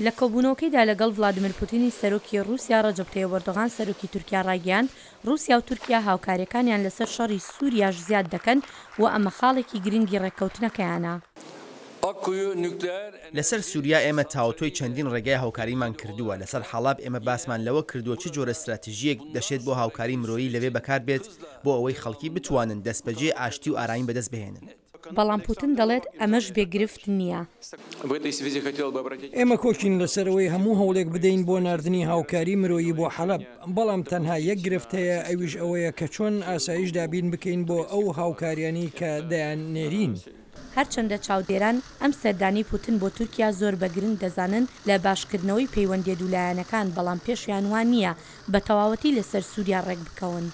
لە کۆبوونەوەکەیدا لەگەڵ ڤڵادیمیر پوتینی سەرۆکی رووسیا ڕەجەب تەییب ئەردۆغان سەرۆکی تورکیا ڕایگەیاند رووسیا و تورکیا هاوکاریەکانیان لەسەر شەڕی سووریاش زیاد دەکەن و ئەمە خاڵێکی گرنگی ڕێککەوتنەکەیانە. لەسەر سووریا ئێمە تاوتۆی چەندین ڕێگای هاوکاریمان کردووە. لەسەر حەڵاب ئێمە باسمان لەوە کردووە چ جۆرە استراتیژیەک دەشێت بۆ هاوکاری مرۆیی لەوێ بەکار بێت بۆ ئەوەی خەڵکی بتوانن دەستبەجێ ئاشتی و ئارایم بەدەست بهێنن. بەڵام پوتین دەڵێت ئەمەش بێگرفت نییە. ئێمە کۆچین لەسەرەوەی هەموو هەوڵێک بدەین بۆ ناردنی هاوکاری مرۆیی بۆ حەڵەب، بەڵام تەنها یەک گرفت هەیە، ئەویش ئەوەیە کە چۆن ئاسایش دابین بکەین بۆ ئەو هاوکاریانی کە دەیانێرین. هەرچەندە چاودێران ئەم سەردانی پوتین بۆ تورکیا زۆر بەگرنگ دەزانن لە باشکردنەوەی پەیوەندی دوولایەنەکان، بەڵام پێشیان وان نییە بە تەواوەتی لەسەر سووریا ڕێک بکەون.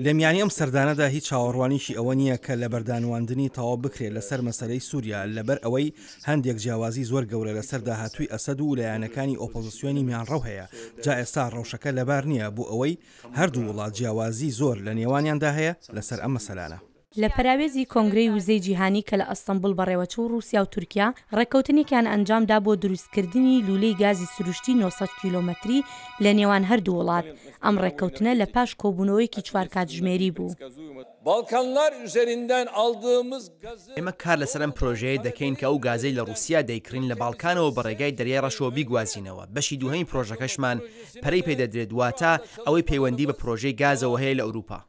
لە میانی ئەم سەردانەدا هیچ چاوەڕوانیشی ئەوە نییە کە لە بەردانواندنی تەواو بکرێت لەسەر مەسەلەی سووریا، لەبەر ئەوەی هەندێک جیاوازی زۆر گەورە لەسەر داهاتووی ئەسەد و لایەنەکانی ئۆپۆزیسیۆنی میانڕەو هەیە. جا ئێستا ڕەوشەکە لەبار نییە بۆ ئەوەی هەردوو وڵات جیاوازی زۆر لە نێوانیاندا هەیە لەسەر ئەم مەسەلانە. لە پەراوێزی کۆنگرەی وزەی جیهانی کە لە ئەستەمبول بەڕێوەچوو رووسیا و تورکیا ڕێککەوتنێکیان ئەنجامدا بۆ دروستکردنی لولەی گازی سروشتی 900 کیلۆمەتری لە نێوان هەردوو وڵات. ئەم ڕێککەوتنە لە پاش کۆبوونەوەیەکی 4 کاتژمێری بوو. ئێمە کار لەسەر ئەم پرۆژەیە دەکەین کە ئەو گازەی لە رووسیا دەیکڕین لە باڵکانەوە بە ڕێگای دەریای ڕەشەوە بیگوازینەوە. بەشی دووهەمی پرۆژەکەشمان پەرەی پێدەدرێت، واتە ئەوەی پەیوەندی بە پرۆژەی گازەوە هەیە لە ئەوروپا.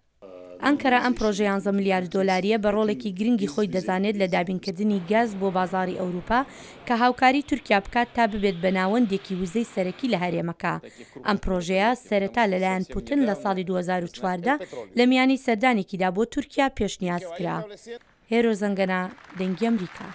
ئەنکەرە ئەم پرۆژە 11 ملیارد دۆلاریە بە ڕۆڵێکی گرنگی خۆی دەزانێت لە دابینکردنی گاز بۆ بازاڕی ئەوروپا کە هاوکاری تورکیا بکات تا ببێت بە ناوەندێکی وزەی سەرەکی لە هەرێمەکە. ئەم پرۆژەیە سەرەتا لەلایەن پوتین لە ساڵی 2014 لە میانی سەردانێکیدا بۆ تورکیا پێشنیازکرا. هێرۆ زەنگەنە، دەنگی ئەمریکا.